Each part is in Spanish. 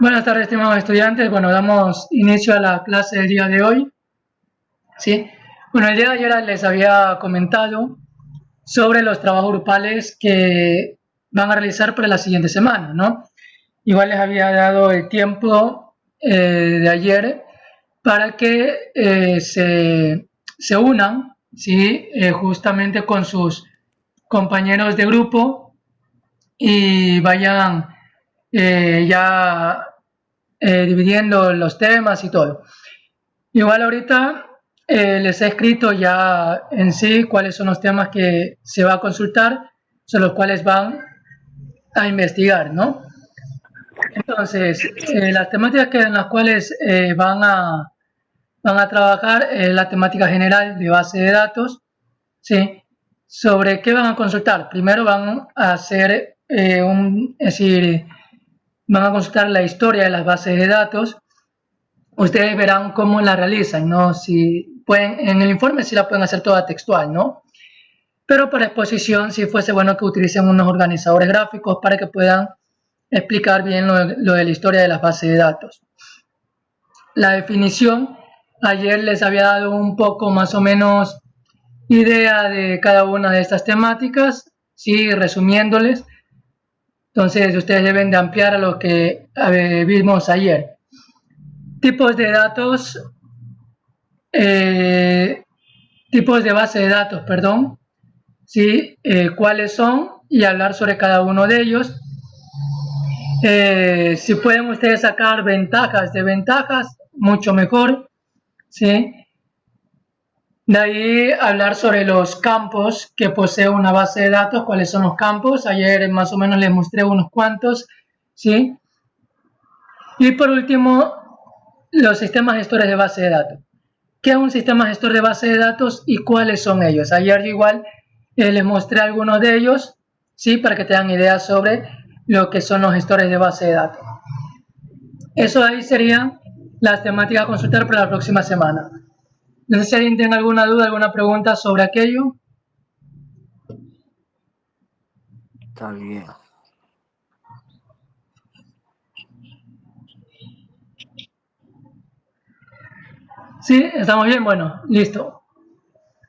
Buenas tardes, estimados estudiantes. Bueno, damos inicio a la clase del día de hoy. ¿Sí? Bueno, el día de ayer les había comentado sobre los trabajos grupales que van a realizar para la siguiente semana, ¿no? Igual les había dado el tiempo de ayer para que se unan, ¿sí? Justamente con sus compañeros de grupo y vayan ya dividiendo los temas y todo. Igual ahorita les he escrito ya en sí cuáles son los temas que se va a consultar, son los cuales van a investigar, ¿no? Entonces, las temáticas en las cuales van a trabajar es la temática general de base de datos, ¿sí? ¿Sobre qué van a consultar? Primero van a hacer es decir, van a consultar la historia de las bases de datos. Ustedes verán cómo la realizan, ¿no? Si pueden, en el informe sí la pueden hacer toda textual, ¿no? Pero para exposición sí fuese bueno que utilicen unos organizadores gráficos para que puedan explicar bien lo de la historia de las bases de datos. La definición, ayer les había dado un poco más o menos idea de cada una de estas temáticas, sí, resumiéndoles. Entonces ustedes deben de ampliar a lo que vimos ayer. Tipos de datos, eh, tipos de base de datos, perdón, ¿sí? Cuáles son y hablar sobre cada uno de ellos. Si pueden ustedes sacar ventajas de ventajas, mucho mejor, ¿sí? De ahí hablar sobre los campos que posee una base de datos, cuáles son los campos. Ayer más o menos les mostré unos cuantos, ¿sí? Y por último, los sistemas gestores de base de datos. ¿Qué es un sistema gestor de base de datos y cuáles son ellos? Ayer igual les mostré algunos de ellos, ¿sí? Para que tengan idea sobre lo que son los gestores de base de datos. Eso ahí serían las temáticas a consultar para la próxima semana. No sé si alguien tiene alguna duda, alguna pregunta sobre aquello. Está bien. ¿Sí? ¿Estamos bien? Bueno, listo.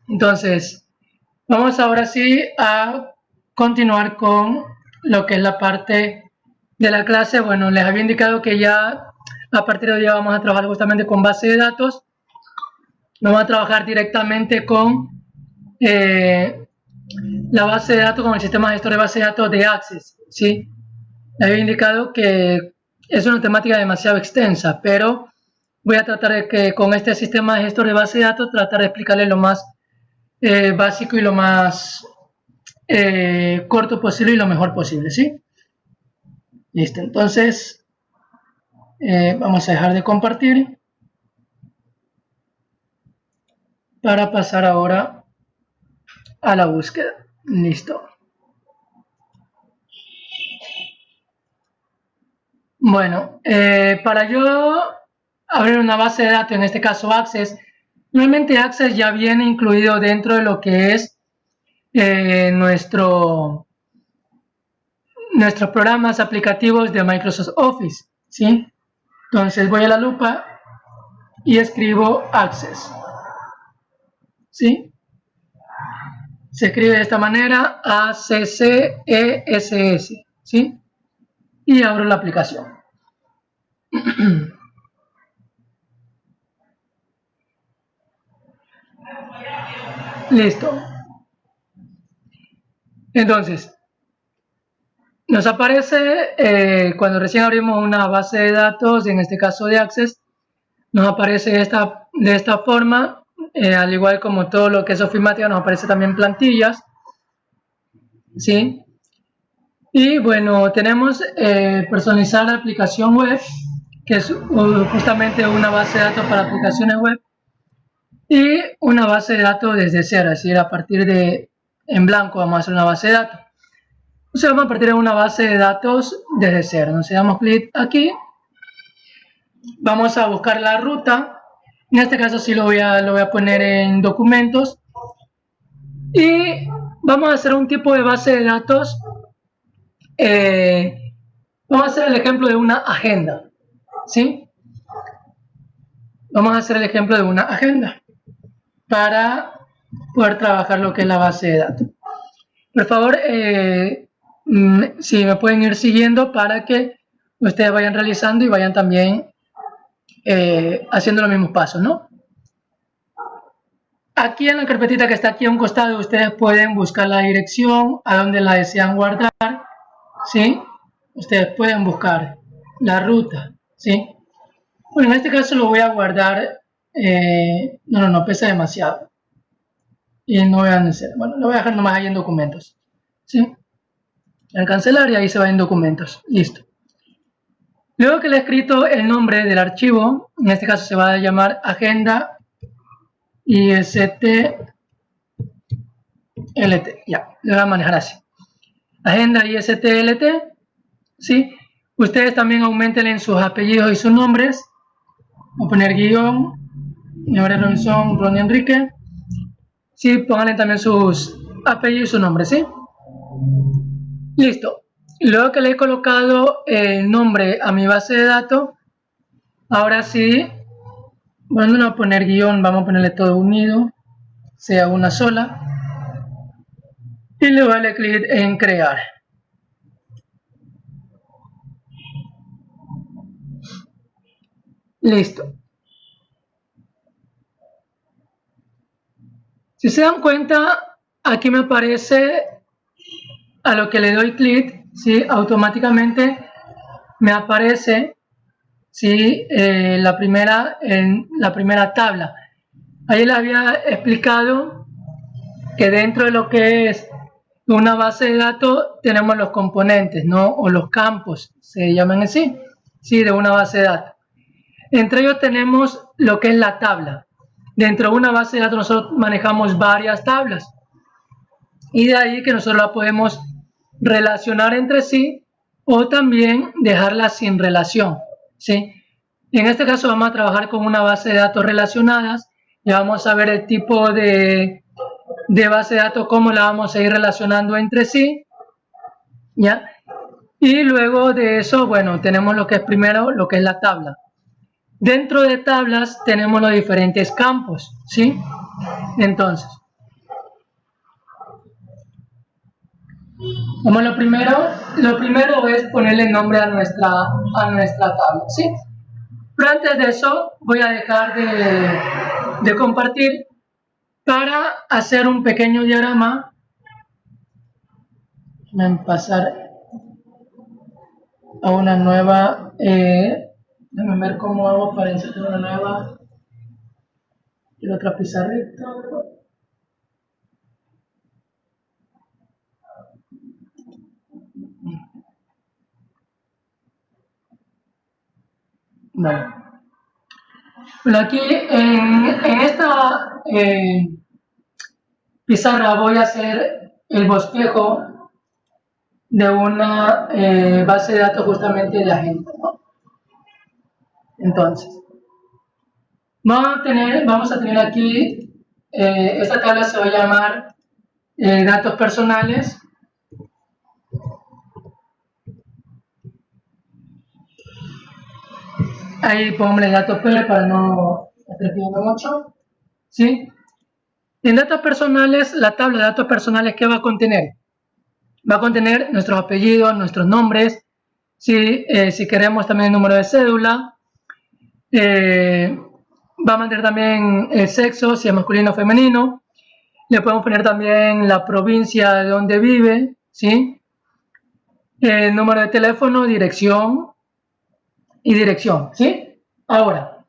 Entonces, vamos ahora sí a continuar con lo que es la parte de la clase. Bueno, les había indicado que ya a partir de hoy vamos a trabajar justamente con base de datos. No vamos a trabajar directamente con la base de datos, con el sistema gestor de base de datos de Access, ¿sí? Les había indicado que es una temática demasiado extensa, pero voy a tratar de que con este sistema de gestor de base de datos tratar de explicarles lo más básico y lo más corto posible y lo mejor posible, ¿sí? Listo, entonces vamos a dejar de compartir para pasar ahora a la búsqueda. Listo. Bueno, para yo abrir una base de datos, en este caso Access, normalmente Access ya viene incluido dentro de lo que es nuestros programas aplicativos de Microsoft Office, ¿sí? Entonces voy a la lupa y escribo Access, ¿sí? Se escribe de esta manera, A-C-C-E-S-S, ¿sí? Y abro la aplicación. Listo. Entonces, nos aparece, cuando recién abrimos una base de datos, en este caso de Access, nos aparece de esta forma, al igual como todo lo que es ofimática, nos aparece también plantillas, ¿sí? Y bueno, tenemos personalizar la aplicación web, que es justamente una base de datos para aplicaciones web, y una base de datos desde cero, es decir, a partir de en blanco vamos a hacer una base de datos. Entonces vamos a partir de una base de datos desde cero. Entonces damos clic aquí, vamos a buscar la ruta, en este caso sí lo voy a poner en documentos, y vamos a hacer un tipo de base de datos, vamos a hacer el ejemplo de una agenda, ¿sí? Vamos a hacer el ejemplo de una agenda para poder trabajar lo que es la base de datos. Por favor, si me pueden ir siguiendo para que ustedes vayan realizando y vayan también haciendo los mismos pasos, ¿no? Aquí en la carpetita que está aquí a un costado, ustedes pueden buscar la dirección a donde la desean guardar, ¿sí? Ustedes pueden buscar la ruta, ¿sí? Bueno, en este caso lo voy a guardar, no, pesa demasiado. Y no voy a hacer, bueno, lo voy a dejar nomás ahí en documentos, ¿sí? Al cancelar y ahí se va en documentos, listo. Luego que le he escrito el nombre del archivo, en este caso se va a llamar agenda ISTLT, ya, lo voy a manejar así. Agenda ISTLT, ¿sí? Ustedes también aumenten en sus apellidos y sus nombres. Voy a poner guión, Nevares Robinson, Ronnie Enrique. Sí, pónganle también sus apellidos y su nombre, ¿sí? Listo. Luego que le he colocado el nombre a mi base de datos, ahora sí, bueno, no voy a poner guión, vamos a ponerle todo unido, sea una sola. Y le voy a darle clic en crear. Listo. Si se dan cuenta, aquí me aparece, a lo que le doy clic, ¿sí? Automáticamente me aparece, ¿sí? la primera tabla. Ahí les había explicado que dentro de lo que es una base de datos tenemos los componentes, ¿no? O los campos, se llaman así, ¿sí? De una base de datos. Entre ellos tenemos lo que es la tabla. Dentro de una base de datos nosotros manejamos varias tablas. Y de ahí que nosotros la podemos relacionar entre sí o también dejarla sin relación, ¿sí? En este caso vamos a trabajar con una base de datos relacionadas y vamos a ver el tipo de base de datos, cómo la vamos a ir relacionando entre sí, ¿ya? Y luego de eso, bueno, tenemos lo que es primero, lo que es la tabla. Dentro de tablas tenemos los diferentes campos, ¿sí? Entonces, como lo primero es ponerle nombre a nuestra tabla, ¿sí? Pero antes de eso voy a dejar de compartir para hacer un pequeño diagrama. Voy a pasar a una nueva, déjame ver cómo hago para insertar una nueva, quiero otra pizarrita. Vale. Bueno, aquí en esta pizarra voy a hacer el bosquejo de una base de datos justamente de agenda, ¿no? Entonces, vamos a tener aquí, esta tabla se va a llamar datos personales. Ahí pongo datos P para no estar pidiendo mucho, ¿sí? En datos personales, la tabla de datos personales, ¿qué va a contener? Va a contener nuestros apellidos, nuestros nombres, ¿sí? Si queremos también el número de cédula, va a mantener también el sexo, si es masculino o femenino, le podemos poner también la provincia de donde vive, ¿sí? El número de teléfono, dirección y dirección, ¿sí? Ahora,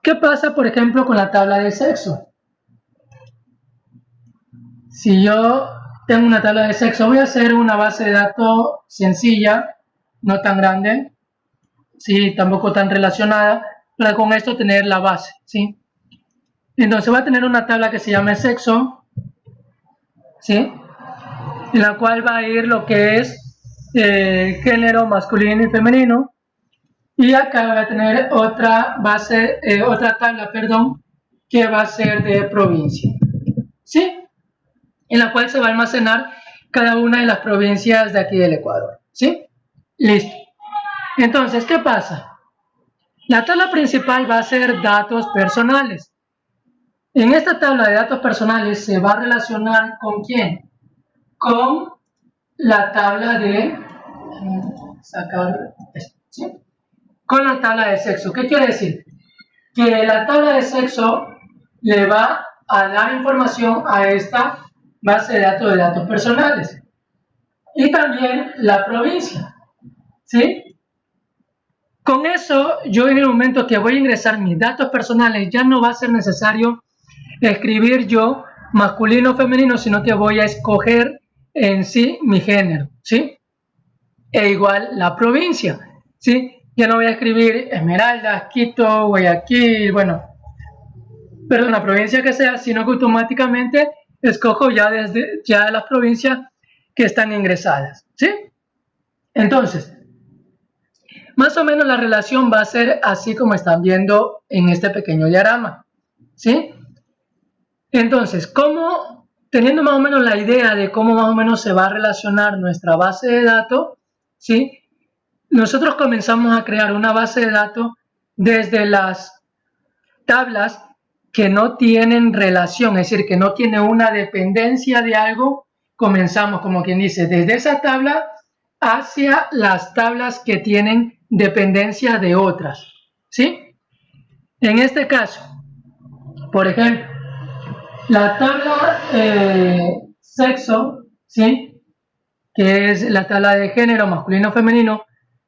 ¿qué pasa, por ejemplo, con la tabla de sexo? Si yo tengo una tabla de sexo, voy a hacer una base de datos sencilla, no tan grande, ¿sí? Tampoco tan relacionada, para con esto tener la base, ¿sí? Entonces voy a tener una tabla que se llama sexo, ¿sí? En la cual va a ir lo que es género masculino y femenino. Y acá voy a tener otra tabla, que va a ser de provincia, ¿sí? En la cual se va a almacenar cada una de las provincias de aquí del Ecuador, ¿sí? Listo. Entonces, ¿qué pasa? La tabla principal va a ser datos personales. En esta tabla de datos personales se va a relacionar ¿con quién? Con la tabla de sacar esto, ¿sí? Con la tabla de sexo. ¿Qué quiere decir? Que la tabla de sexo le va a dar información a esta base de datos personales. Y también la provincia, ¿sí? Con eso, yo en el momento que voy a ingresar mis datos personales, ya no va a ser necesario escribir yo masculino o femenino, sino que voy a escoger en sí mi género, ¿sí? E igual la provincia, ¿sí? Ya no voy a escribir Esmeraldas, Quito, Guayaquil, bueno, perdón, la provincia que sea, sino que automáticamente escojo ya desde ya las provincias que están ingresadas, ¿sí? Entonces, más o menos la relación va a ser así como están viendo en este pequeño diagrama, ¿sí? Entonces, ¿cómo, teniendo más o menos la idea de cómo más o menos se va a relacionar nuestra base de datos, ¿sí? Nosotros comenzamos a crear una base de datos desde las tablas que no tienen relación, es decir, que no tiene una dependencia de algo. Comenzamos, como quien dice, desde esa tabla hacia las tablas que tienen dependencia de otras, ¿sí? En este caso, por ejemplo, la tabla sexo, ¿sí? Que es la tabla de género masculino o femenino,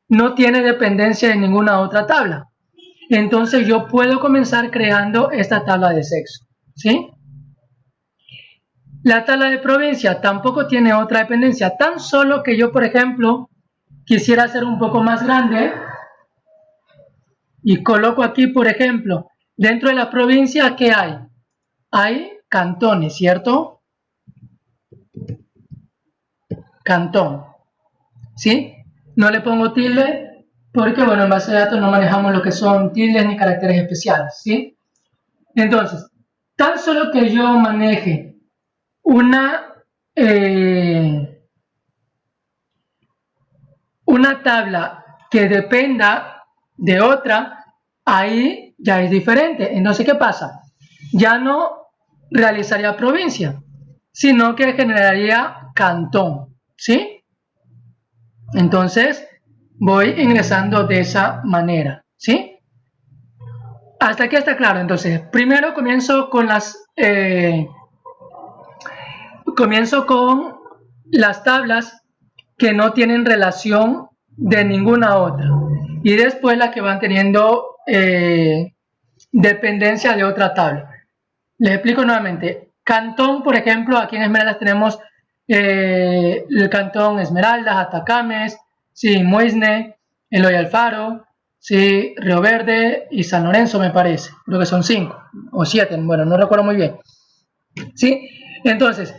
no tiene dependencia de ninguna otra tabla. Entonces yo puedo comenzar creando esta tabla de sexo, ¿sí? La tabla de provincia tampoco tiene otra dependencia, tan solo que yo, por ejemplo, quisiera hacer un poco más grande y coloco aquí, por ejemplo, dentro de la provincia, ¿qué hay? Hay cantones, ¿cierto? Cantón, ¿sí? No le pongo tilde porque, bueno, en base de datos no manejamos lo que son tildes ni caracteres especiales, ¿sí? Entonces, tan solo que yo maneje una tabla que dependa de otra, ahí ya es diferente. Entonces, ¿qué pasa? Ya no realizaría provincia, sino que generaría cantón, ¿sí? Entonces, voy ingresando de esa manera, ¿sí? Hasta aquí está claro. Entonces, primero comienzo con las tablas que no tienen relación de ninguna otra y después las que van teniendo dependencia de otra tabla. Les explico nuevamente. Cantón, por ejemplo, aquí en Esmeraldas tenemos el cantón Esmeraldas, Atacames, sí, Muisne, Eloy Alfaro, sí, Río Verde y San Lorenzo, me parece. Creo que son 5 o 7, bueno, no recuerdo muy bien. ¿Sí? Entonces,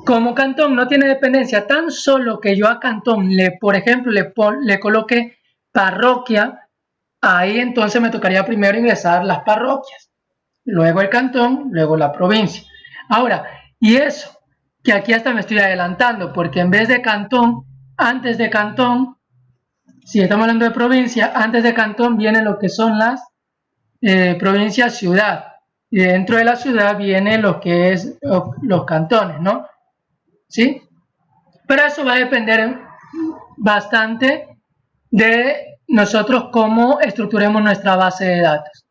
como cantón no tiene dependencia, tan solo que yo a cantón, por ejemplo, le coloque parroquia, ahí entonces me tocaría primero ingresar las parroquias, luego el cantón, luego la provincia. Ahora, y eso, que aquí hasta me estoy adelantando, porque en vez de cantón, antes de cantón, si estamos hablando de provincia, antes de cantón vienen lo que son las provincias ciudad. Y dentro de la ciudad viene lo que es los cantones, ¿no? ¿Sí? Pero eso va a depender bastante de nosotros cómo estructuremos nuestra base de datos.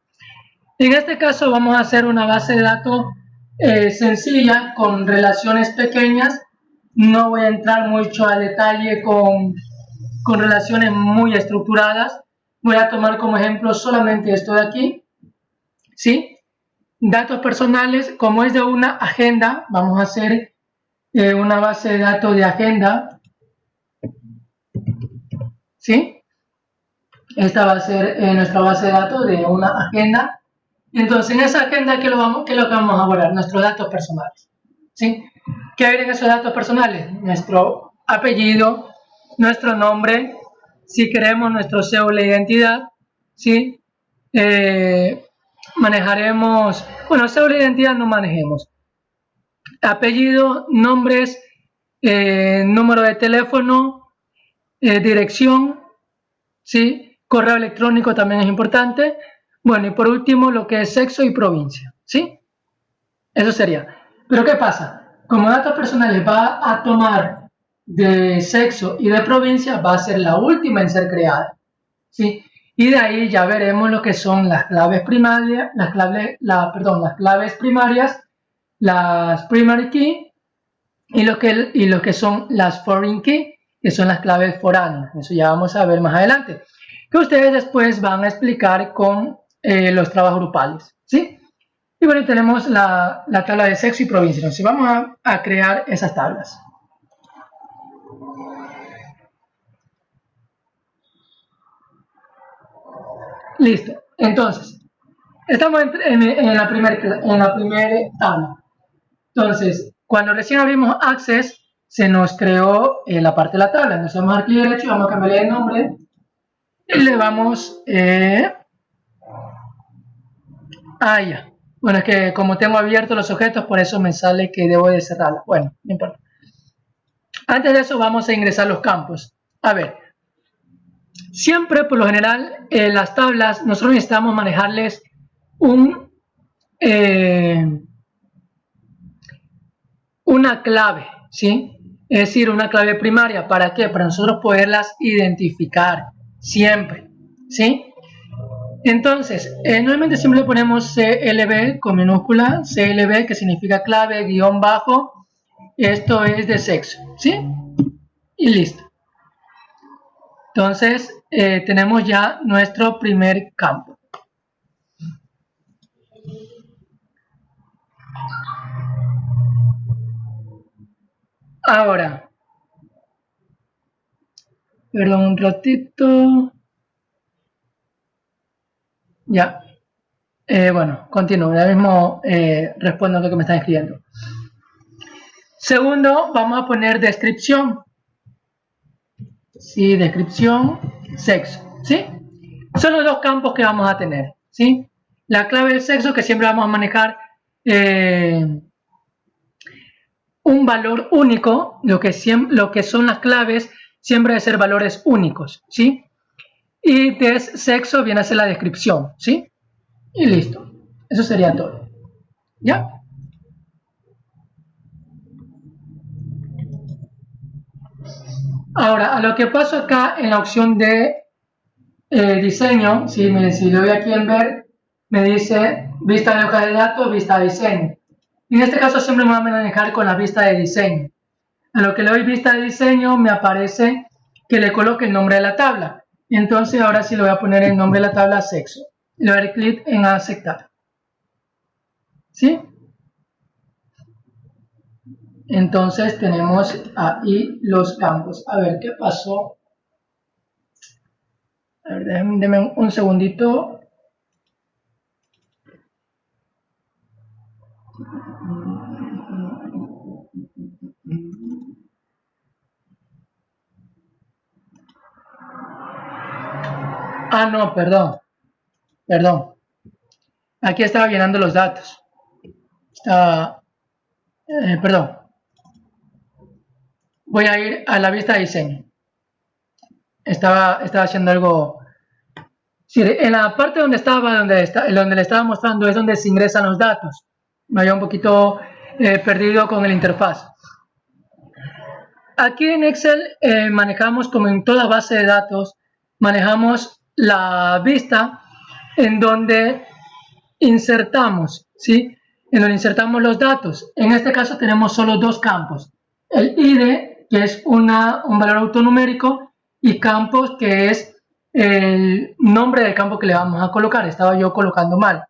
En este caso vamos a hacer una base de datos sencilla con relaciones pequeñas. No voy a entrar mucho a detalle con relaciones muy estructuradas. Voy a tomar como ejemplo solamente esto de aquí, ¿sí? Datos personales, como es de una agenda, vamos a hacer una base de datos de agenda, ¿sí? Esta va a ser nuestra base de datos de una agenda. Entonces, en esa agenda, ¿qué es lo que vamos a guardar? Nuestros datos personales, ¿sí? ¿Qué hay en esos datos personales? Nuestro apellido, nuestro nombre, si queremos nuestro cédula de identidad, ¿sí? Manejaremos, bueno, cédula de identidad no manejemos. Apellido, nombres, número de teléfono, dirección, ¿sí? Correo electrónico también es importante. Bueno, y por último, lo que es sexo y provincia, ¿sí? Eso sería. Pero ¿qué pasa? Como datos personales va a tomar de sexo y de provincia, va a ser la última en ser creada, ¿sí? Y de ahí ya veremos lo que son las claves primarias, las claves primarias, las primary key y lo que son las foreign key, que son las claves foráneas. Eso ya vamos a ver más adelante, que ustedes después van a explicar con los trabajos grupales, ¿sí? Y bueno, tenemos la tabla de sexo y provincia. Entonces vamos a crear esas tablas. Listo. Entonces, estamos en la primera tabla. Entonces, cuando recién abrimos Access, se nos creó la parte de la tabla. Entonces vamos a dar clic derecho y vamos a cambiarle de nombre. Y le vamos... ya. Bueno, es que como tengo abiertos los objetos, por eso me sale que debo de cerrarla. Bueno, no importa. Antes de eso vamos a ingresar los campos. A ver, siempre por lo general las tablas nosotros necesitamos manejarles una clave, ¿sí? Es decir, una clave primaria. ¿Para qué? Para nosotros poderlas identificar siempre, ¿sí? Entonces, normalmente siempre le ponemos CLB con minúscula, CLB que significa clave, guión bajo, esto es de sexo, ¿sí? Y listo. Entonces, tenemos ya nuestro primer campo. Ahora, perdón un ratito. Ya. Bueno, continúo. Ya mismo respondo a lo que me están escribiendo. Segundo, vamos a poner descripción. Sí, descripción, sexo. ¿Sí? Son los dos campos que vamos a tener. ¿Sí? La clave del sexo, que siempre vamos a manejar un valor único. Lo que son las claves siempre debe ser valores únicos. ¿Sí? Y de sexo viene a ser la descripción. ¿Sí? Y listo. Eso sería todo. ¿Ya? Ahora, a lo que paso acá en la opción de diseño, si le doy aquí en ver, me dice vista de hoja de datos, vista de diseño. En este caso siempre me voy a manejar con la vista de diseño. A lo que le doy vista de diseño me aparece que le coloque el nombre de la tabla. Entonces ahora sí le voy a poner el nombre de la tabla sexo. Le voy a dar clic en aceptar. ¿Sí? Entonces tenemos ahí los campos. A ver qué pasó. A ver, déjenme un segundito. No, perdón. Aquí estaba llenando los datos. Perdón. Voy a ir a la vista de diseño. Estaba haciendo algo. Sí, en la parte donde le estaba mostrando es donde se ingresan los datos. Me había un poquito perdido con el interfaz. Aquí en Excel manejamos, como en toda base de datos, manejamos la vista en donde insertamos, ¿sí? En donde insertamos los datos. En este caso tenemos solo dos campos. El ID, que es un valor autonumérico, y campos, que es el nombre del campo que le vamos a colocar. Estaba yo colocando mal.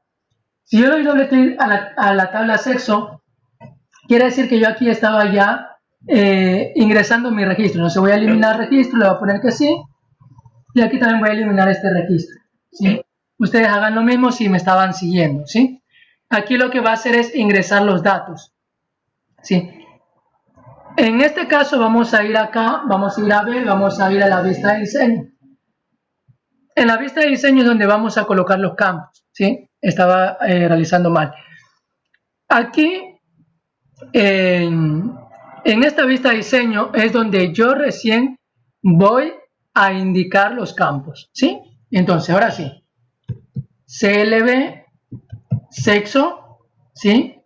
Si yo le doy doble clic a la tabla sexo, quiere decir que yo aquí estaba ya ingresando mi registro. Entonces voy a eliminar registro, le voy a poner que sí, y aquí también voy a eliminar este registro, ¿sí? Ustedes hagan lo mismo si me estaban siguiendo, ¿sí? Aquí lo que va a hacer es ingresar los datos, ¿sí? En este caso vamos a ir acá, vamos a ir a ver, vamos a ir a la vista de diseño. En la vista de diseño es donde vamos a colocar los campos, ¿sí? Estaba realizando mal. Aquí, en esta vista de diseño es donde yo recién voy a indicar los campos, ¿sí? Entonces, ahora sí, CLB, sexo, ¿sí?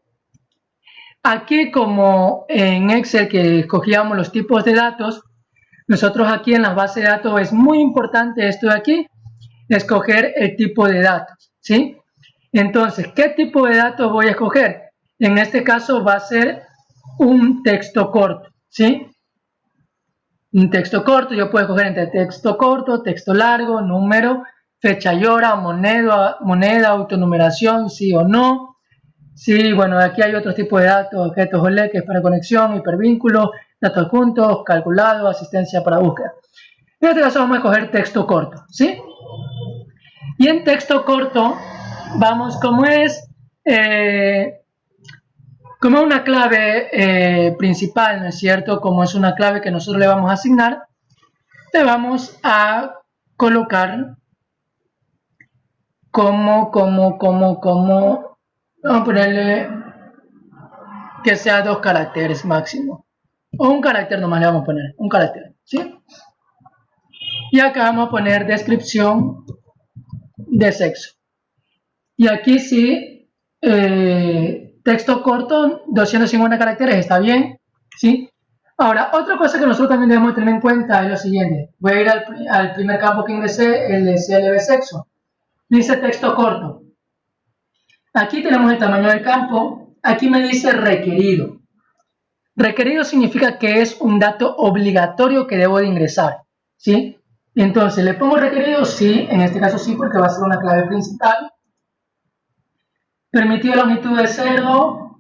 Aquí, como en Excel que escogíamos los tipos de datos, nosotros aquí en la base de datos es muy importante esto de aquí, escoger el tipo de datos, ¿sí? Entonces, ¿qué tipo de datos voy a escoger? En este caso va a ser un texto corto, ¿sí? Un texto corto, yo puedo escoger entre texto corto, texto largo, número, fecha y hora, moneda, autonumeración, sí o no. Sí, bueno, aquí hay otros tipos de datos, objetos OLE, que es para conexión, hipervínculo, datos juntos, calculado, asistencia para búsqueda. En este caso vamos a escoger texto corto, ¿sí? Y en texto corto, vamos como es, como una clave principal, ¿no es cierto? Como es una clave que nosotros le vamos a asignar, le vamos a colocar como, vamos a ponerle que sea 2 caracteres máximo. O un carácter nomás le vamos a poner, un carácter, ¿sí? Y acá vamos a poner descripción de sexo. Y aquí sí, texto corto, 250 caracteres, está bien, ¿sí? Ahora, otra cosa que nosotros también debemos tener en cuenta es lo siguiente. Voy a ir al primer campo que ingresé, el de CLB sexo. Dice texto corto. Aquí tenemos el tamaño del campo. Aquí me dice requerido. Requerido significa que es un dato obligatorio que debo de ingresar, ¿sí? Entonces, ¿le pongo requerido? Sí, en este caso sí, porque va a ser una clave principal. Permitido longitud de 0,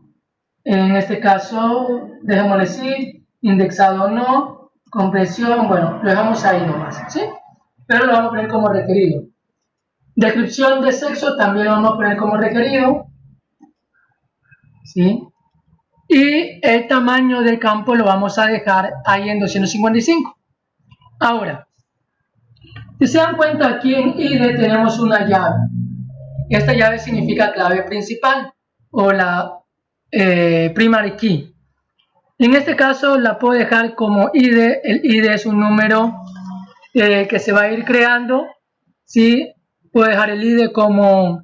en este caso, dejémosle sí, indexado no, compresión, bueno, lo dejamos ahí nomás, ¿sí? Pero lo vamos a poner como requerido. Descripción de sexo también lo vamos a poner como requerido, ¿sí? Y el tamaño del campo lo vamos a dejar ahí en 255. Ahora, si se dan cuenta, aquí en IDE tenemos una llave. Esta llave significa clave principal o la primary key. En este caso la puedo dejar como IDE. El IDE es un número que se va a ir creando. ¿Sí? Puedo dejar el IDE como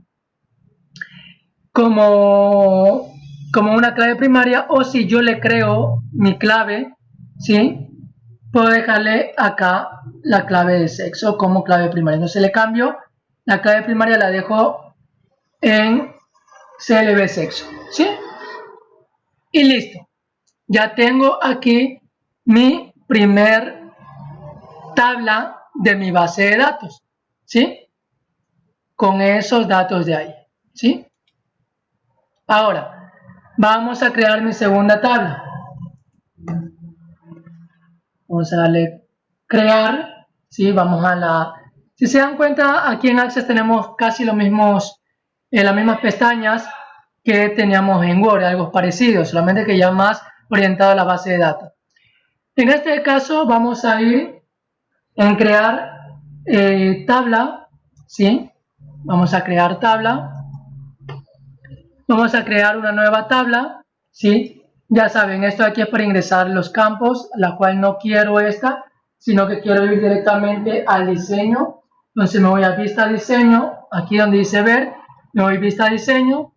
una clave primaria, o si yo le creo mi clave, ¿sí? Puedo dejarle acá la clave de sexo como clave primaria. Entonces le cambio, la clave primaria la dejo en CLB sexo, ¿sí? Y listo. Ya tengo aquí mi primer tabla de mi base de datos, ¿sí? Con esos datos de ahí, ¿sí? Ahora, vamos a crear mi segunda tabla. Vamos a darle crear, ¿sí? Vamos a la... Si se dan cuenta, aquí en Access tenemos casi los mismos, las mismas pestañas que teníamos en Word, algo parecido, solamente que ya más orientado a la base de datos. En este caso vamos a ir en crear tabla, ¿sí? Vamos a crear tabla. Vamos a crear una nueva tabla, ¿sí? Ya saben, esto aquí es para ingresar los campos, la cual no quiero esta, sino que quiero ir directamente al diseño. Entonces me voy a vista diseño, aquí donde dice ver, me voy a vista diseño.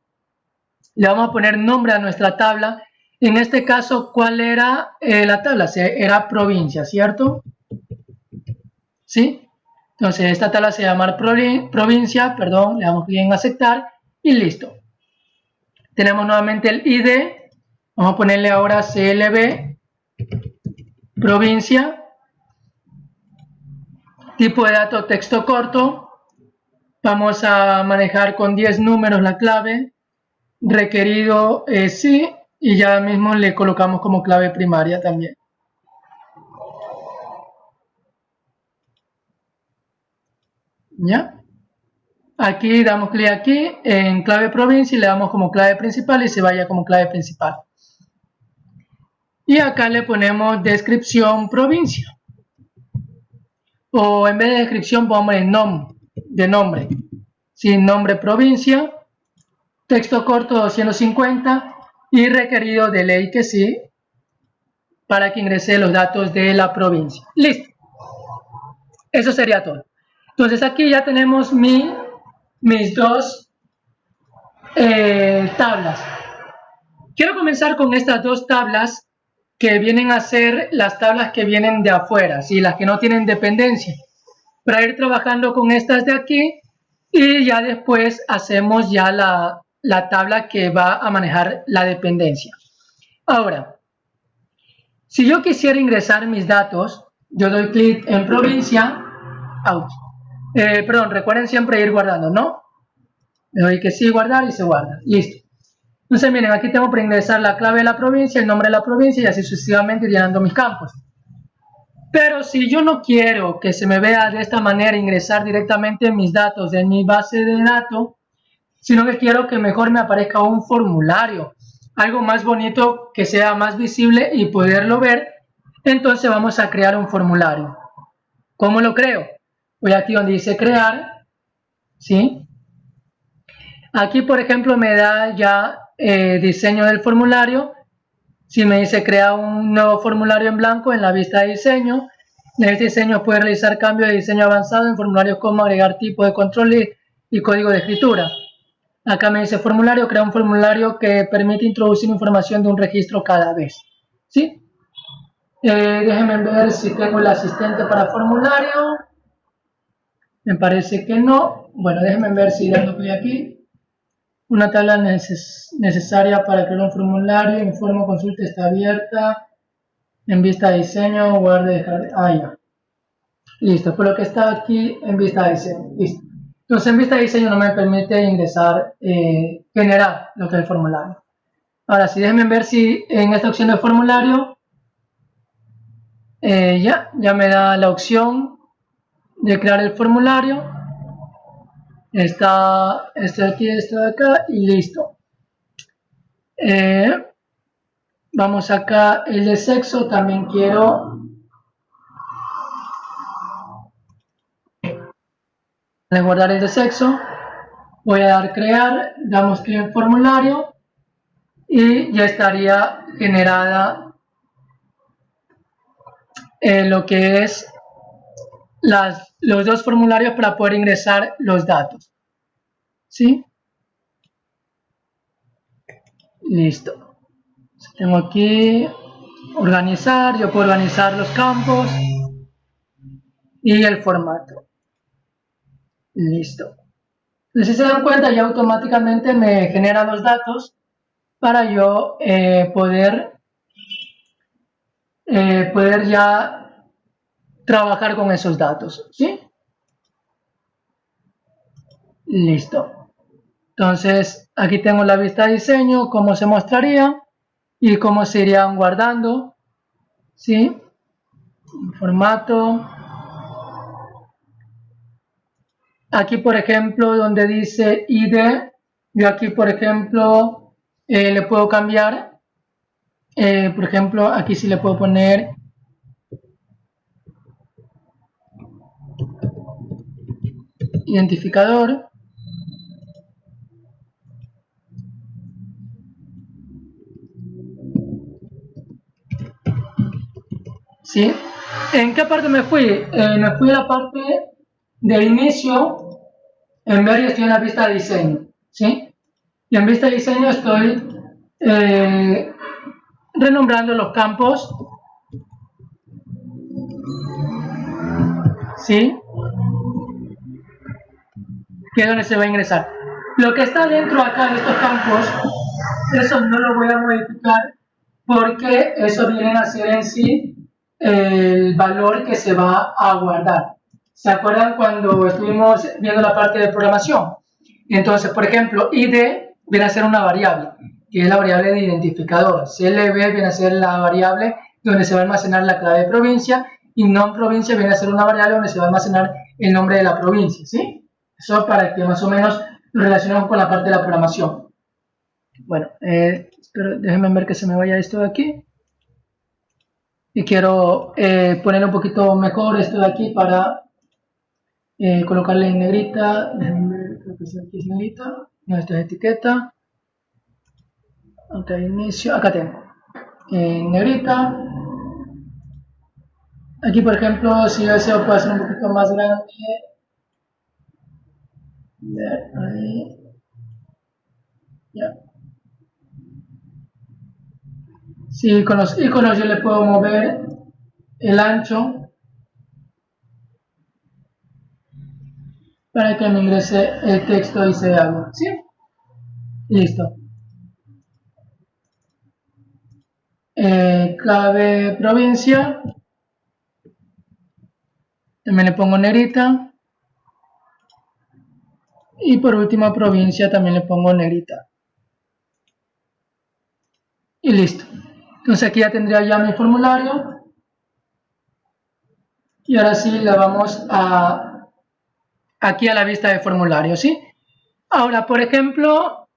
Le vamos a poner nombre a nuestra tabla. En este caso, ¿cuál era la tabla? Era provincia, ¿cierto? ¿Sí? Entonces esta tabla se llama provincia, perdón, le damos clic en aceptar y listo. Tenemos nuevamente el ID, vamos a ponerle ahora CLB, provincia, tipo de datos texto corto, vamos a manejar con 10 números la clave, requerido sí, y ya mismo le colocamos como clave primaria también. ¿Ya? Aquí damos clic aquí en clave provincia y le damos como clave principal y se vaya como clave principal. Y acá le ponemos descripción provincia. O en vez de descripción ponemos el nombre. Sin nombre provincia, texto corto 250 y requerido de ley que sí, para que ingrese los datos de la provincia. Listo. Eso sería todo. Entonces aquí ya tenemos mis dos tablas. Quiero comenzar con estas dos tablas que vienen a ser las tablas que vienen de afuera, ¿sí? Las que no tienen dependencia, para ir trabajando con estas de aquí, y ya después hacemos ya la tabla que va a manejar la dependencia. Ahora, si yo quisiera ingresar mis datos, yo doy clic en provincia, recuerden siempre ir guardando, ¿no? Le doy que sí, guardar, y se guarda, listo. Entonces miren, aquí tengo para ingresar la clave de la provincia, el nombre de la provincia, y así sucesivamente llenando mis campos. Pero si yo no quiero que se me vea de esta manera ingresar directamente mis datos en mi base de datos, sino que quiero que mejor me aparezca un formulario, algo más bonito, que sea más visible y poderlo ver, entonces vamos a crear un formulario. ¿Cómo lo creo? Voy aquí donde dice crear, ¿sí? Aquí, por ejemplo, me da ya diseño del formulario. Si me dice crea un nuevo formulario en blanco en la vista de diseño, en este diseño puede realizar cambios de diseño avanzado en formularios como agregar tipo de control y código de escritura. Acá me dice formulario, crea un formulario que permite introducir información de un registro cada vez. ¿Sí? Déjenme ver si tengo el asistente para formulario. Me parece que no. Bueno, déjenme ver si dando clic aquí. Una tabla necesaria para crear un formulario, informe, consulta, está abierta, en vista de diseño, guarde, dejar, ya. Listo, por lo que está aquí en vista de diseño, listo. Entonces en vista de diseño no me permite ingresar, generar lo que es el formulario. Ahora sí, déjenme ver si en esta opción de formulario, ya me da la opción de crear el formulario. Está este de aquí, este de acá, y listo. Vamos acá, el de sexo, también quiero guardar el de sexo. Voy a dar crear, damos clic en formulario y ya estaría generada lo que es los dos formularios para poder ingresar los datos. ¿Sí? Listo. Tengo aquí organizar, yo puedo organizar los campos y el formato. Listo. Entonces, si se dan cuenta, ya automáticamente me genera los datos para yo poder ya trabajar con esos datos. ¿Sí? Listo. Entonces, aquí tengo la vista de diseño, cómo se mostraría y cómo se irían guardando. ¿Sí? Formato. Aquí, por ejemplo, donde dice ID, yo aquí, por ejemplo, le puedo cambiar. Por ejemplo, aquí sí le puedo poner identificador. ¿Sí? ¿En qué parte me fui? Me fui a la parte de inicio, en ver y estoy en la vista de diseño. ¿Sí? Y en vista de diseño estoy renombrando los campos. ¿Sí? Que es donde se va a ingresar. Lo que está dentro acá de estos campos, eso no lo voy a modificar porque eso viene a ser en sí el valor que se va a guardar. ¿Se acuerdan cuando estuvimos viendo la parte de programación? Entonces, por ejemplo, ID viene a ser una variable, que es la variable de identificador. CLV viene a ser la variable donde se va a almacenar la clave de provincia, y non provincia viene a ser una variable donde se va a almacenar el nombre de la provincia, ¿sí? Eso para que más o menos lo relacionemos con la parte de la programación. Bueno, pero déjenme ver que se me vaya esto de aquí. Y quiero poner un poquito mejor esto de aquí para colocarle en negrita. Déjenme ver, creo que aquí es negrita. No, esta es etiqueta. Ok, inicio. Acá tengo. Negrita. Aquí, por ejemplo, si yo deseo, puedo hacer un poquito más grande Ahí. Ya. Sí, con los iconos yo le puedo mover el ancho para que me ingrese el texto y se haga. ¿Sí? Listo. Clave provincia. También le pongo negrita. Y por último provincia también le pongo negrita. Y listo. Entonces aquí ya tendría ya mi formulario. Y ahora sí le vamos aquí a la vista de formulario, ¿sí? Ahora, por ejemplo,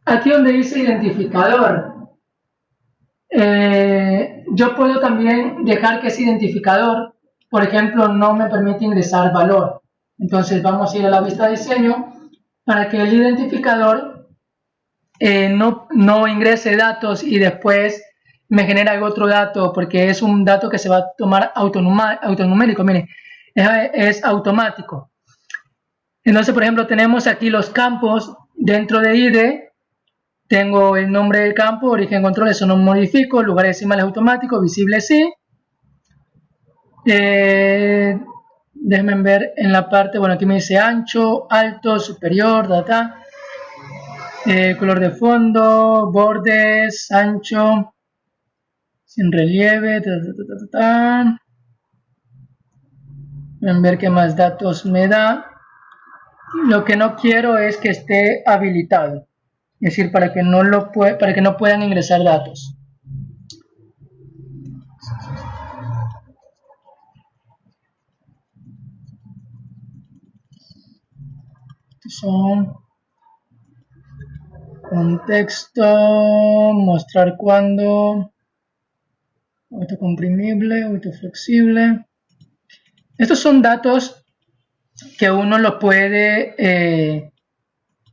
aquí donde dice identificador, yo puedo también dejar que ese identificador, por ejemplo, no me permite ingresar valor. Entonces vamos a ir a la vista de diseño para que el identificador no ingrese datos y después me genera algún otro dato, porque es un dato que se va a tomar autonumérico, miren, es automático. Entonces, por ejemplo, tenemos aquí los campos dentro de IDE. Tengo el nombre del campo, origen, control, eso no modifico, lugares decimales automáticos, visible sí. Déjenme ver en la parte, bueno, aquí me dice ancho, alto, superior, data. Color de fondo, bordes, ancho, sin relieve, Déjenme ver qué más datos me da. Lo que no quiero es que esté habilitado, es decir, para que no puedan ingresar datos. Son contexto, mostrar cuándo, autocomprimible, autoflexible. Estos son datos que uno lo puede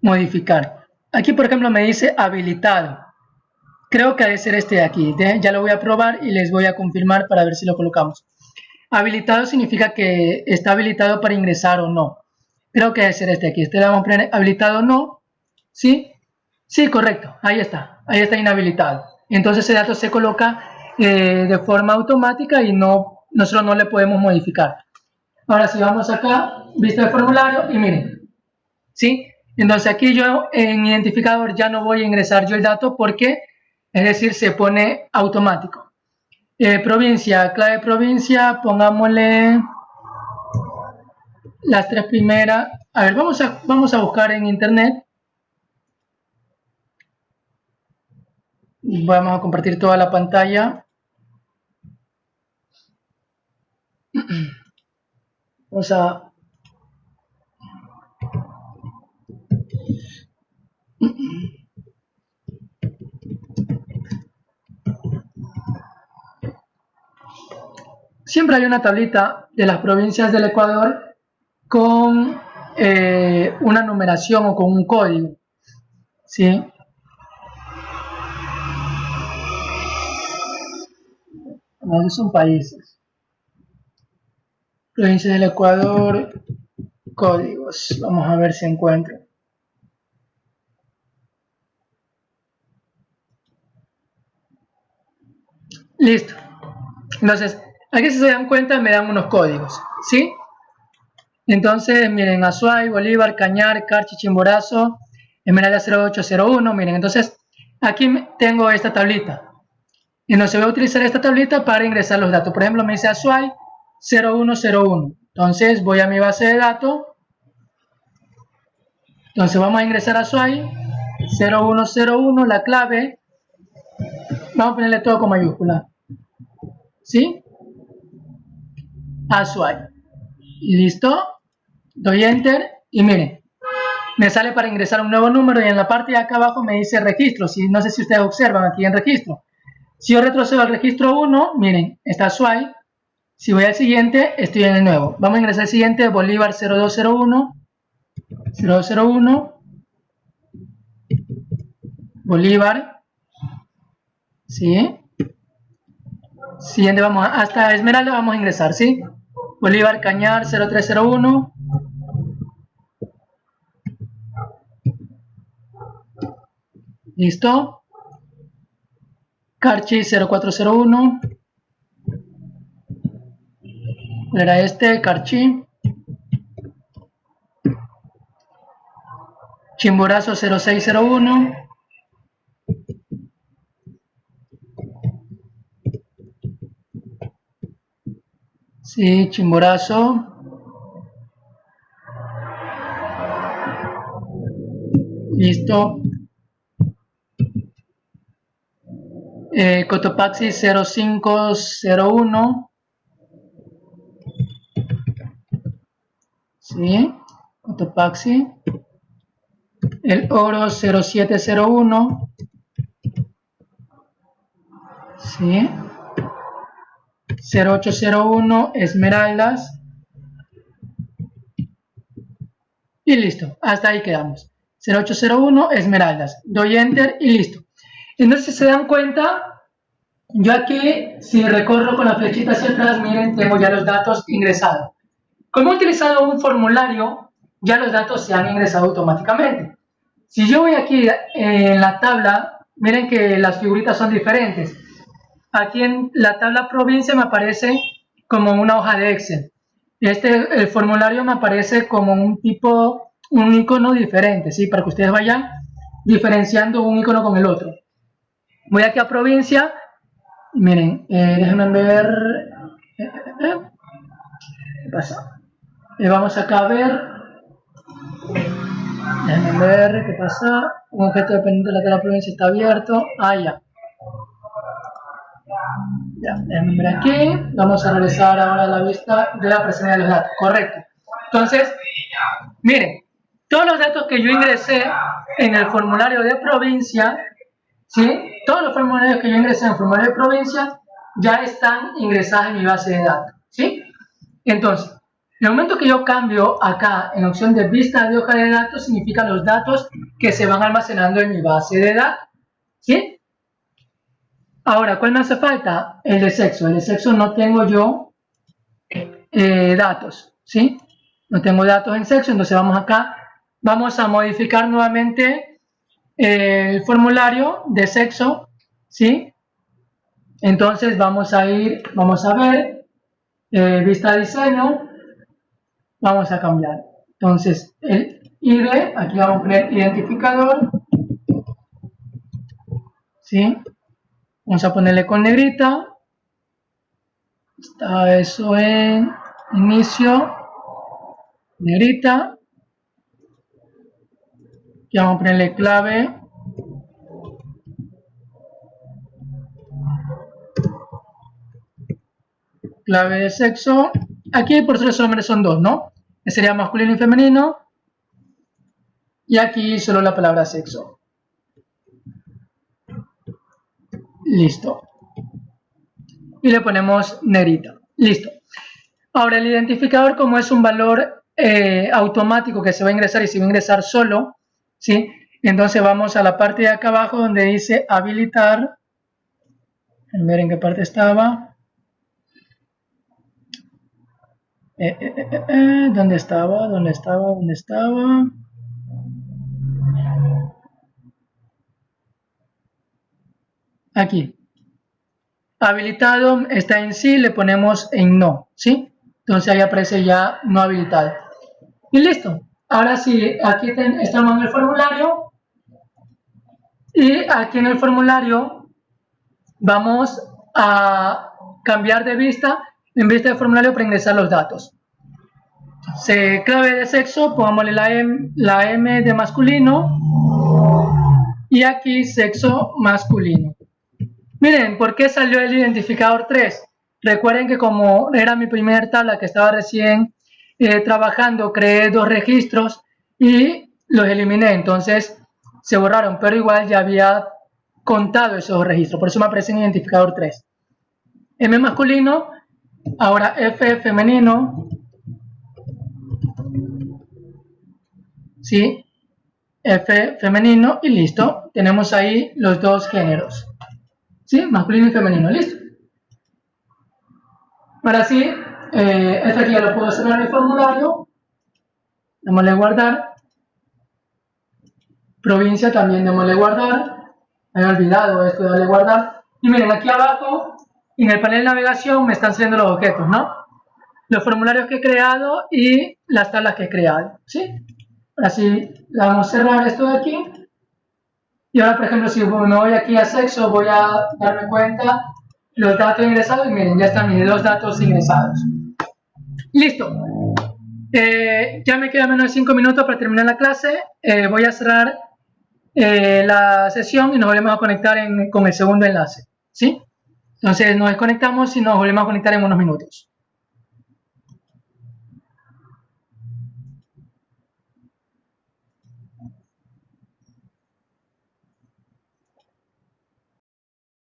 modificar. Aquí, por ejemplo, me dice habilitado. Creo que debe ser este de aquí. Ya lo voy a probar y les voy a confirmar para ver si lo colocamos. Habilitado significa que está habilitado para ingresar o no. Creo que debe ser este de aquí. Este le vamos a poner habilitado o no. ¿Sí? Sí, correcto. Ahí está. Ahí está inhabilitado. Entonces ese dato se coloca de forma automática y nosotros no le podemos modificar. Ahora si vamos acá, vista de formulario y miren. ¿Sí? Entonces aquí yo en identificador ya no voy a ingresar yo el dato porque, es decir, se pone automático. Provincia, clave provincia, pongámosle las tres primeras. A ver, vamos a buscar en internet. Vamos a compartir toda la pantalla. Vamos a... Siempre hay una tablita de las provincias del Ecuador con una numeración o con un código. ¿Sí? No, son países. Provincias del Ecuador, códigos. Vamos a ver si encuentro. Listo. Entonces, aquí si se dan cuenta me dan unos códigos. ¿Sí? Entonces, miren, Azuay, Bolívar, Cañar, Carchi, Chimborazo, Esmeralda 0801. Miren, entonces aquí tengo esta tablita. Entonces voy a utilizar esta tablita para ingresar los datos. Por ejemplo, me dice Azuay 0101. Entonces voy a mi base de datos. Entonces vamos a ingresar a Azuay 0101, la clave. Vamos a ponerle todo con mayúscula. ¿Sí? Azuay. Listo. Doy enter y miren. Me sale para ingresar un nuevo número y en la parte de acá abajo me dice registro. No sé si ustedes observan aquí en registro. Si yo retrocedo al registro 1, miren, está Azuay. Si voy al siguiente, estoy en el nuevo. Vamos a ingresar al siguiente, Bolívar 0201. 0201. Bolívar. ¿Sí? Siguiente, vamos hasta Esmeralda, vamos a ingresar, ¿sí? Bolívar Cañar 0301. Listo. Carchi 0401. ¿Cuál era este? Carchi. Chimborazo 0601. Sí, Chimborazo. Listo. Cotopaxi 0501. Sí, Cotopaxi. El oro 0701. Sí. 0801 esmeraldas. Y listo, hasta ahí quedamos. 0801 esmeraldas. Doy enter y listo. Entonces, si se dan cuenta, yo aquí, si recorro con la flechita hacia atrás, miren, tengo ya los datos ingresados. Como he utilizado un formulario, ya los datos se han ingresado automáticamente. Si yo voy aquí en la tabla, miren que las figuritas son diferentes. Aquí en la tabla provincia me aparece como una hoja de Excel. El formulario me aparece como un icono diferente, ¿sí? Para que ustedes vayan diferenciando un icono con el otro. Voy aquí a provincia. Miren, déjenme ver. ¿Qué pasa? Vamos acá a ver. Déjenme ver qué pasa. Un objeto dependiente de la tabla provincia está abierto. Ah, ya. Ya, déjenme ver aquí. Vamos a realizar ahora la vista de la presencia de los datos. Correcto. Entonces, miren, todos los datos que yo ingresé en el formulario de provincia, ¿sí? Todos los formularios que yo ingresé en el formulario de provincia ya están ingresados en mi base de datos, ¿sí? Entonces, en el momento que yo cambio acá en la opción de vista de hoja de datos, significa los datos que se van almacenando en mi base de datos, ¿sí? Ahora, ¿cuál me hace falta? El de sexo. El de sexo no tengo yo datos, ¿sí? No tengo datos en sexo, entonces vamos acá. Vamos a modificar nuevamente el formulario de sexo, ¿sí? Entonces vamos a ver, vista de diseño, vamos a cambiar. Entonces, el ID, aquí vamos a poner identificador, ¿sí? Vamos a ponerle con negrita. Está eso en inicio, negrita. Aquí vamos a ponerle clave. Clave de sexo. Aquí por suerte solamente son dos, ¿no? Que sería masculino y femenino. Y aquí solo la palabra sexo. Listo. Y le ponemos negrita. Listo. Ahora el identificador, como es un valor automático que se va a ingresar y se va a ingresar solo, ¿sí? Entonces vamos a la parte de acá abajo donde dice habilitar. A ver en qué parte estaba. ¿Dónde estaba? ¿Dónde estaba? ¿Dónde estaba? Aquí. Habilitado está en sí, le ponemos en no, ¿sí? Entonces ahí aparece ya no habilitado. Y listo. Ahora sí, aquí estamos en el formulario. Y aquí en el formulario vamos a cambiar de vista, en vista del formulario, para ingresar los datos. Clave de sexo, pongámosle la M de masculino. Y aquí sexo masculino. Miren, ¿por qué salió el identificador 3? Recuerden que como era mi primera tabla que estaba recién trabajando, creé dos registros y los eliminé. Entonces se borraron, pero igual ya había contado esos registros. Por eso me aparece en identificador 3. M masculino, ahora F femenino. ¿Sí? F femenino y listo. Tenemos ahí los dos géneros. ¿Sí? Masculino y femenino. Listo. Ahora sí, este aquí ya lo puedo cerrar en el formulario. Démosle guardar. Provincia también démosle guardar. Me he olvidado esto de darle guardar. Y miren, aquí abajo, en el panel de navegación, me están saliendo los objetos, ¿no? Los formularios que he creado y las tablas que he creado, ¿sí? Así, vamos a cerrar esto de aquí. Y ahora, por ejemplo, si me voy aquí a sexo, voy a darme cuenta los datos ingresados y miren, ya están mis 2 datos ingresados. Listo. Ya me quedan menos de 5 minutos para terminar la clase. Voy a cerrar la sesión y nos volvemos a conectar con el segundo enlace, ¿sí? Entonces nos desconectamos y nos volvemos a conectar en unos minutos.